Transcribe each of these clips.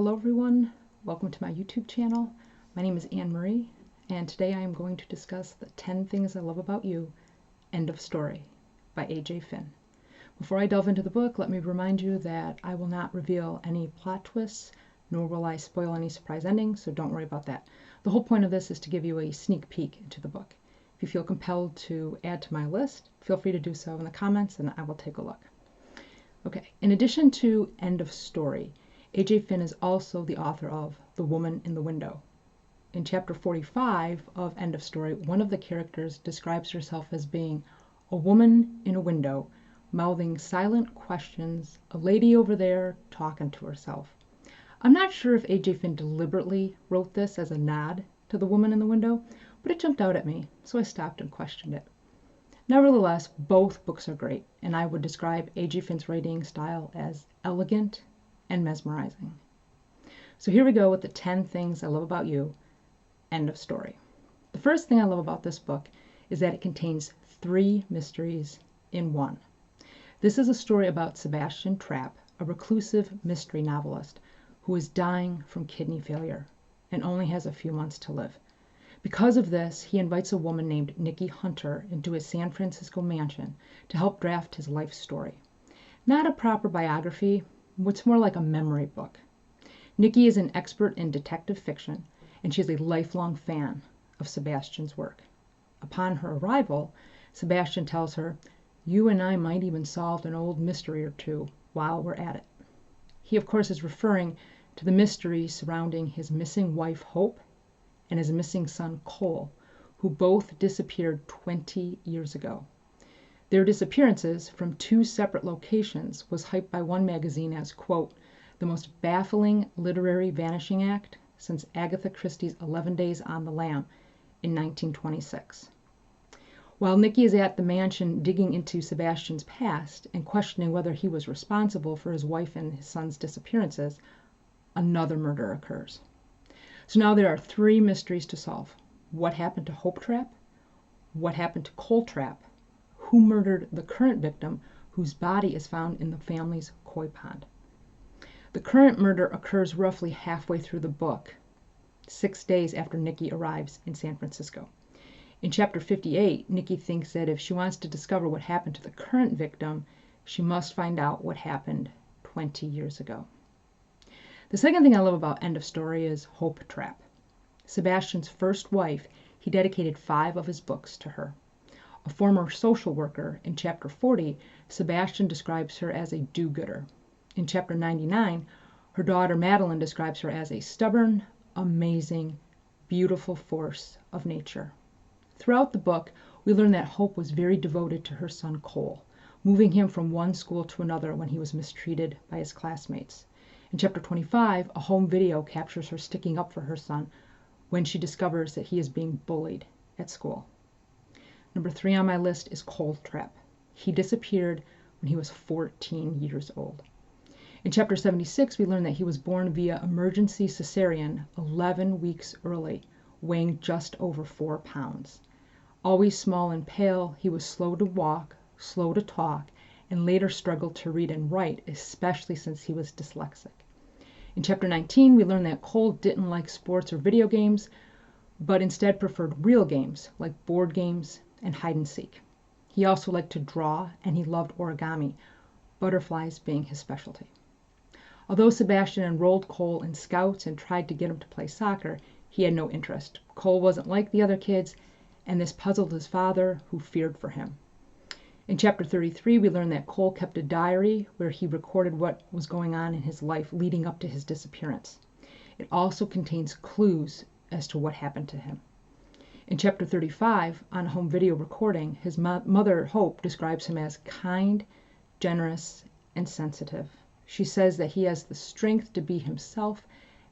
Hello everyone, welcome to my YouTube channel. My name is Anne Marie, and today I am going to discuss the 10 Things I Love About You, End of Story by A.J. Finn. Before I delve into the book, let me remind you that I will not reveal any plot twists, nor will I spoil any surprise endings, so don't worry about that. The whole point of this is to give you a sneak peek into the book. If you feel compelled to add to my list, feel free to do so in the comments and I will take a look. Okay, in addition to End of Story, A.J. Finn is also the author of The Woman in the Window. In chapter 45 of End of Story, one of the characters describes herself as being a woman in a window, mouthing silent questions, a lady over there talking to herself. I'm not sure if A.J. Finn deliberately wrote this as a nod to The Woman in the Window, but it jumped out at me, so I stopped and questioned it. Nevertheless, both books are great, and I would describe A.J. Finn's writing style as elegant and mesmerizing. So here we go with the 10 things I love about you, end of story. The first thing I love about this book is that it contains 3 mysteries in one. This is a story about Sebastian Trapp, a reclusive mystery novelist who is dying from kidney failure and only has a few months to live. Because of this, he invites a woman named Nikki Hunter into his San Francisco mansion to help draft his life story. Not a proper biography, it's more like a memory book. Nikki is an expert in detective fiction, and she is a lifelong fan of Sebastian's work. Upon her arrival, Sebastian tells her, "You and I might even solve an old mystery or two while we're at it." He, of course, is referring to the mystery surrounding his missing wife, Hope, and his missing son, Cole, who both disappeared 20 years ago. Their disappearances from 2 separate locations was hyped by one magazine as, quote, "the most baffling literary vanishing act since Agatha Christie's 11 Days on the Lam in 1926. While Nikki is at the mansion digging into Sebastian's past and questioning whether he was responsible for his wife and his son's disappearances, another murder occurs. So now there are 3 mysteries to solve. What happened to Hope Trapp? What happened to Cole Trapp? Who murdered the current victim whose body is found in the family's koi pond? The current murder occurs roughly halfway through the book, 6 days after Nikki arrives in San Francisco. In chapter 58, Nikki thinks that if she wants to discover what happened to the current victim, she must find out what happened 20 years ago. The second thing I love about End of Story is Hope Trapp. Sebastian's first wife, he dedicated 5 of his books to her. A former social worker, in chapter 40, Sebastian describes her as a do-gooder. In chapter 99, her daughter Madeline describes her as a stubborn, amazing, beautiful force of nature. Throughout the book, we learn that Hope was very devoted to her son Cole, moving him from one school to another when he was mistreated by his classmates. In chapter 25, a home video captures her sticking up for her son when she discovers that he is being bullied at school. Number 3 on my list is Cole Trapp. He disappeared when he was 14 years old. In chapter 76, we learn that he was born via emergency cesarean 11 weeks early, weighing just over 4 pounds. Always small and pale, he was slow to walk, slow to talk, and later struggled to read and write, especially since he was dyslexic. In chapter 19, we learn that Cole didn't like sports or video games, but instead preferred real games like board games and hide and seek. He also liked to draw, and he loved origami, butterflies being his specialty. Although Sebastian enrolled Cole in Scouts and tried to get him to play soccer, he had no interest. Cole wasn't like the other kids, and this puzzled his father, who feared for him. In chapter 33, we learn that Cole kept a diary where he recorded what was going on in his life leading up to his disappearance. It also contains clues as to what happened to him. In chapter 35, on a home video recording, his mother, Hope, describes him as kind, generous, and sensitive. She says that he has the strength to be himself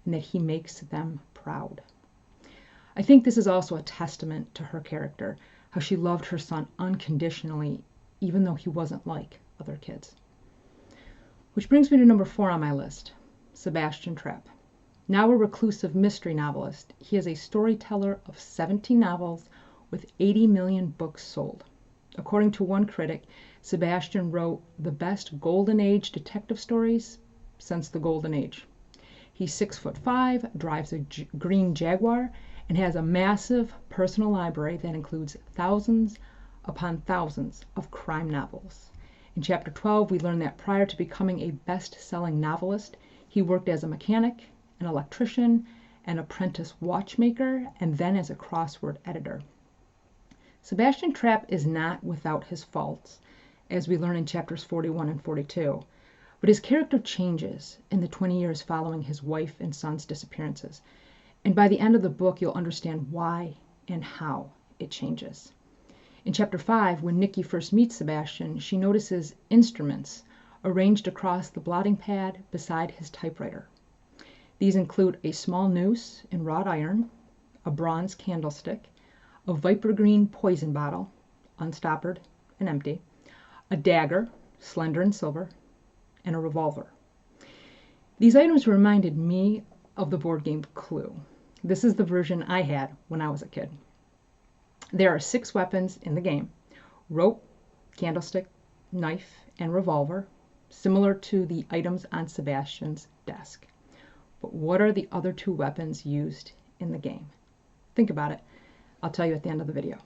and that he makes them proud. I think this is also a testament to her character, how she loved her son unconditionally, even though he wasn't like other kids. Which brings me to number 4 on my list, Sebastian Trapp. Now a reclusive mystery novelist, he is a storyteller of 17 novels with 80 million books sold. According to one critic, Sebastian wrote the best Golden Age detective stories since the Golden Age. He's 6'5", drives a green Jaguar, and has a massive personal library that includes thousands upon thousands of crime novels. In Chapter 12, we learn that prior to becoming a best-selling novelist, he worked as a mechanic, an electrician, an apprentice watchmaker, and then as a crossword editor. Sebastian Trapp is not without his faults, as we learn in Chapters 41 and 42, but his character changes in the 20 years following his wife and son's disappearances, and by the end of the book you'll understand why and how it changes. In Chapter 5, when Nikki first meets Sebastian, she notices instruments arranged across the blotting pad beside his typewriter. These include a small noose in wrought iron, a bronze candlestick, a viper green poison bottle, unstoppered and empty, a dagger, slender and silver, and a revolver. These items reminded me of the board game Clue. This is the version I had when I was a kid. There are 6 weapons in the game: rope, candlestick, knife, and revolver, similar to the items on Sebastian's desk. But what are the other 2 weapons used in the game? Think about it. I'll tell you at the end of the video.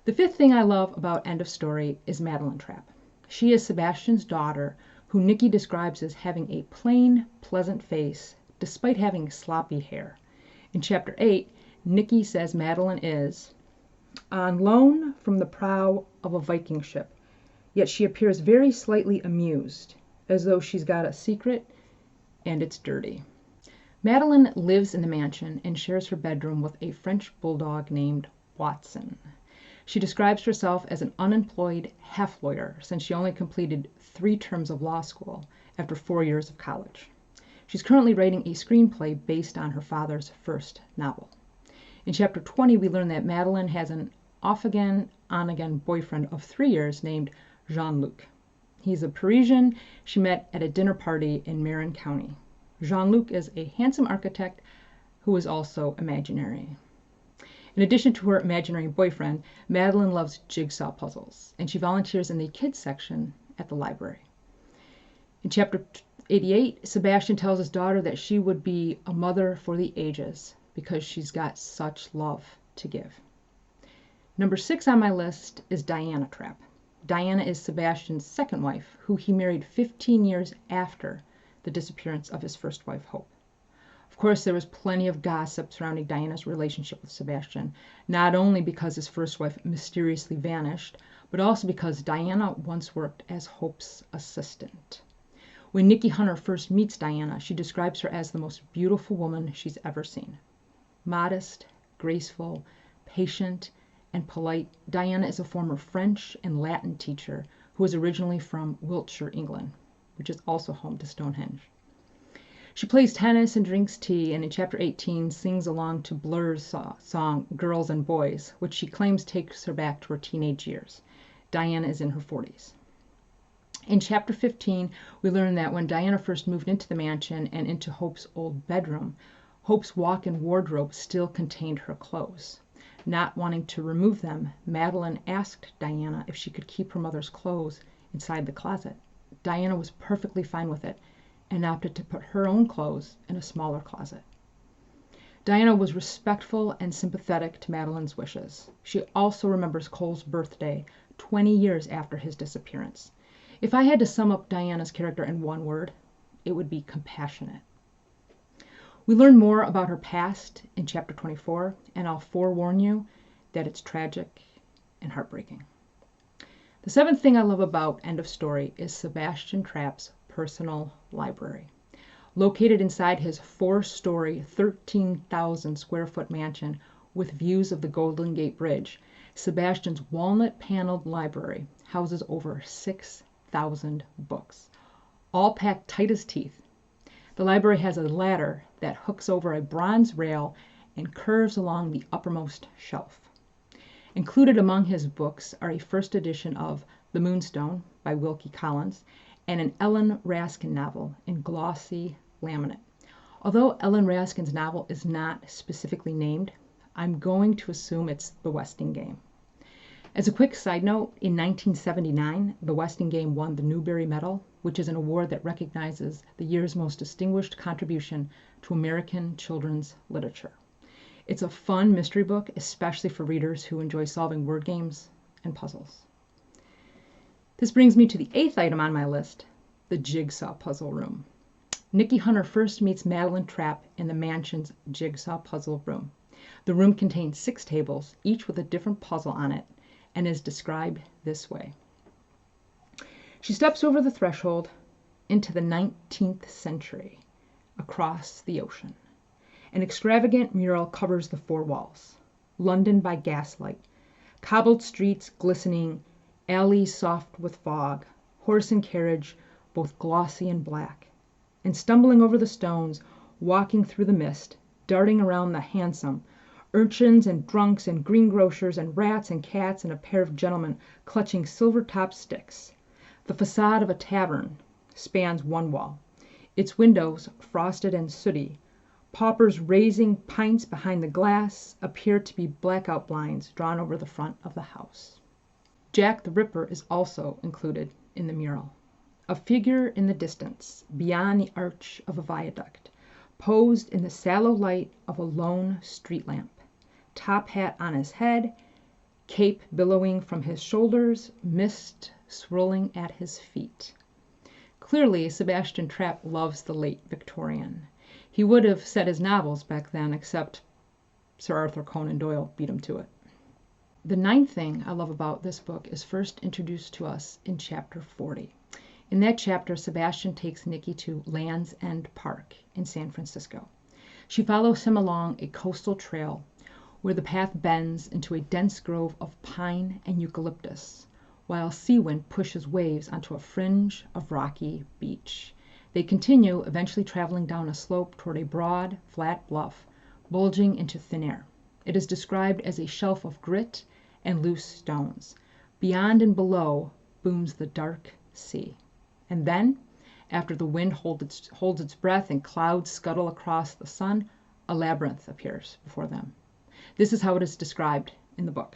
The 5th thing I love about End of Story is Madeline Trapp. She is Sebastian's daughter, who Nikki describes as having a plain, pleasant face, despite having sloppy hair. In Chapter 8, Nikki says Madeline is on loan from the prow of a Viking ship, yet she appears very slightly amused, as though she's got a secret and it's dirty. Madeline lives in the mansion and shares her bedroom with a French bulldog named Watson. She describes herself as an unemployed half-lawyer since she only completed 3 terms of law school after 4 years of college. She's currently writing a screenplay based on her father's first novel. In Chapter 20, we learn that Madeline has an off-again, on-again boyfriend of 3 years named Jean-Luc. He's a Parisian she met at a dinner party in Marin County. Jean-Luc is a handsome architect who is also imaginary. In addition to her imaginary boyfriend, Madeline loves jigsaw puzzles, and she volunteers in the kids section at the library. In Chapter 88, Sebastian tells his daughter that she would be a mother for the ages because she's got such love to give. Number 6 on my list is Diana Trapp. Diana is Sebastian's second wife, who he married 15 years after the disappearance of his first wife, Hope. Of course, there was plenty of gossip surrounding Diana's relationship with Sebastian, not only because his first wife mysteriously vanished, but also because Diana once worked as Hope's assistant. When Nikki Hunter first meets Diana, she describes her as the most beautiful woman she's ever seen. Modest, graceful, patient, and polite, Diana is a former French and Latin teacher who was originally from Wiltshire, England, which is also home to Stonehenge. She plays tennis and drinks tea, and in Chapter 18 sings along to Blur's song Girls and Boys, which she claims takes her back to her teenage years. Diana is in her 40s. In Chapter 15, we learn that when Diana first moved into the mansion and into Hope's old bedroom, Hope's walk-in wardrobe still contained her clothes. Not wanting to remove them, Madeline asked Diana if she could keep her mother's clothes inside the closet. Diana was perfectly fine with it and opted to put her own clothes in a smaller closet. Diana was respectful and sympathetic to Madeline's wishes. She also remembers Cole's birthday 20 years after his disappearance. If I had to sum up Diana's character in one word, it would be compassionate. We learn more about her past in Chapter 24, and I'll forewarn you that it's tragic and heartbreaking. The 7th thing I love about End of Story is Sebastian Trapp's personal library. Located inside his 4-story, 13,000 square foot mansion with views of the Golden Gate Bridge, Sebastian's walnut-paneled library houses over 6,000 books, all packed tight as teeth. The library has a ladder that hooks over a bronze rail and curves along the uppermost shelf. Included among his books are a first edition of The Moonstone by Wilkie and an Ellen Raskin novel in glossy laminate. Although Ellen Raskin's novel is not specifically named, I'm going to assume it's The Westing Game. As a quick side note, in 1979, The Westing Game won the Newbery Medal which is an award that recognizes the year's most distinguished contribution to American children's literature. It's a fun mystery book, especially for readers who enjoy solving word games and puzzles. This brings me to the 8th item on my list, the jigsaw puzzle room. Nikki Hunter first meets Madeline Trapp in the mansion's jigsaw puzzle room. The room contains 6 tables, each with a different puzzle on it, and is described this way. She steps over the threshold into the 19th century, across the ocean. An extravagant mural covers the 4 walls. London by gaslight, cobbled streets glistening, alleys soft with fog, horse and carriage both glossy and black. And stumbling over the stones, walking through the mist, darting around the hansom, urchins and drunks and greengrocers and rats and cats and a pair of gentlemen clutching silver-topped sticks. The facade of a tavern spans one wall, its windows frosted and sooty. Paupers raising pints behind the glass appear to be blackout blinds drawn over the front of the house. Jack the Ripper is also included in the mural. A figure in the distance, beyond the arch of a viaduct, posed in the sallow light of a lone street lamp, top hat on his head, cape billowing from his shoulders, mist swirling at his feet. Clearly, Sebastian Trapp loves the late Victorian. He would have said his novels back then, except Sir Arthur Conan Doyle beat him to it. The 9th thing I love about this book is first introduced to us in chapter 40. In that chapter, Sebastian takes Nikki to Land's End Park in San Francisco. She follows him along a coastal trail where the path bends into a dense grove of pine and eucalyptus, while sea wind pushes waves onto a fringe of rocky beach. They continue, eventually traveling down a slope toward a broad, flat bluff, bulging into thin air. It is described as a shelf of grit and loose stones. Beyond and below booms the dark sea. And then, after the wind holds its breath and clouds scuttle across the sun, a labyrinth appears before them. This is how it is described in the book.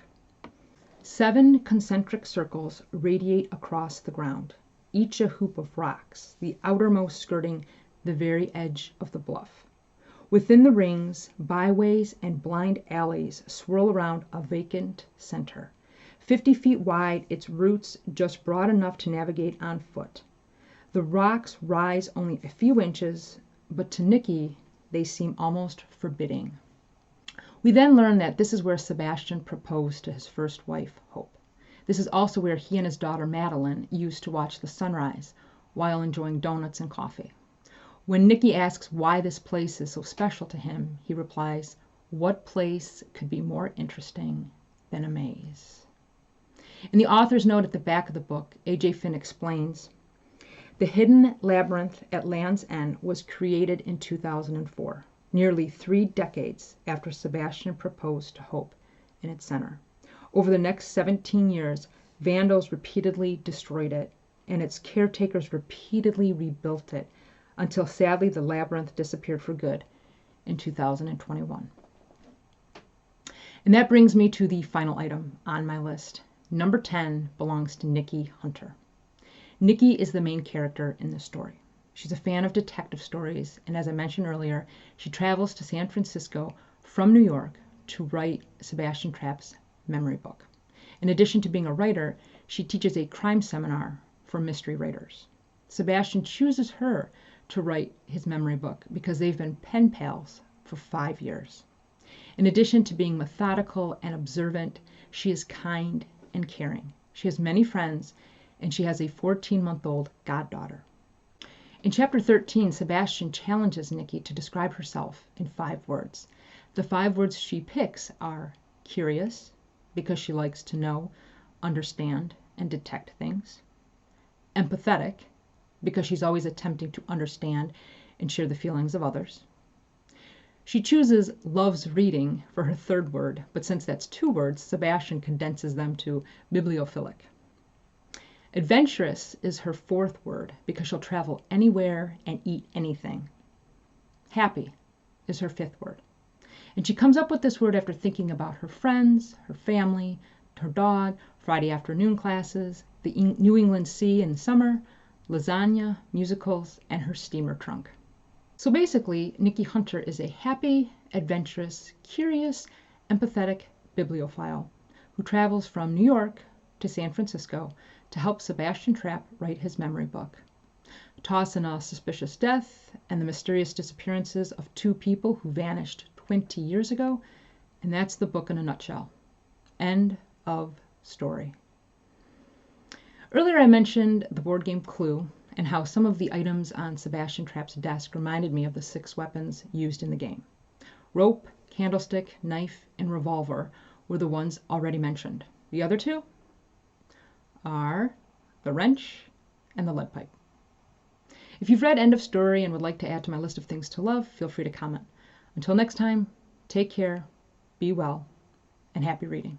7 concentric circles radiate across the ground, each a hoop of rocks, the outermost skirting the very edge of the bluff. Within the rings, byways and blind alleys swirl around a vacant center. 50 feet wide, its roots just broad enough to navigate on foot. The rocks rise only a few inches, but to Nikki, they seem almost forbidding. We then learn that this is where Sebastian proposed to his first wife, Hope. This is also where he and his daughter, Madeline, used to watch the sunrise while enjoying donuts and coffee. When Nikki asks why this place is so special to him, he replies, "What place could be more interesting than a maze?" In the author's note at the back of the book, A.J. Finn explains, "The hidden labyrinth at Land's End was created in 2004, nearly 3 decades after Sebastian proposed to Hope in its center. Over the next 17 years, vandals repeatedly destroyed it, and its caretakers repeatedly rebuilt it, until sadly the labyrinth disappeared for good in 2021. And that brings me to the final item on my list. Number 10 belongs to Nikki Hunter. Nikki is the main character in this story. She's a fan of detective stories, and as I mentioned earlier, she travels to San Francisco from New York to write Sebastian Trapp's memory book. In addition to being a writer, she teaches a crime seminar for mystery writers. Sebastian chooses her to write his memory book because they've been pen pals for 5 years. In addition to being methodical and observant, she is kind and caring. She has many friends, and she has a 14-month-old goddaughter. In chapter 13, Sebastian challenges Nikki to describe herself in 5 words. The 5 words she picks are curious, because she likes to know, understand, and detect things. Empathetic, because she's always attempting to understand and share the feelings of others. She chooses loves reading for her 3rd word, but since that's 2 words, Sebastian condenses them to bibliophilic. Adventurous is her 4th word because she'll travel anywhere and eat anything. Happy is her 5th word. And she comes up with this word after thinking about her friends, her family, her dog, Friday afternoon classes, the New England sea in summer, lasagna, musicals, and her steamer trunk. So basically, Nikki Hunter is a happy, adventurous, curious, empathetic bibliophile who travels from New York to San Francisco to help Sebastian Trapp write his memory book. Toss in a suspicious death and the mysterious disappearances of two people who vanished 20 years ago, and that's the book in a nutshell. End of story. Earlier I mentioned the board game Clue and how some of the items on Sebastian Trapp's desk reminded me of the 6 weapons used in the game. Rope, candlestick, knife, and revolver were the ones already mentioned. The other 2 are the wrench and the lead pipe. If you've read End of Story and would like to add to my list of things to love, feel free to comment. Until next time, take care, be well, and happy reading.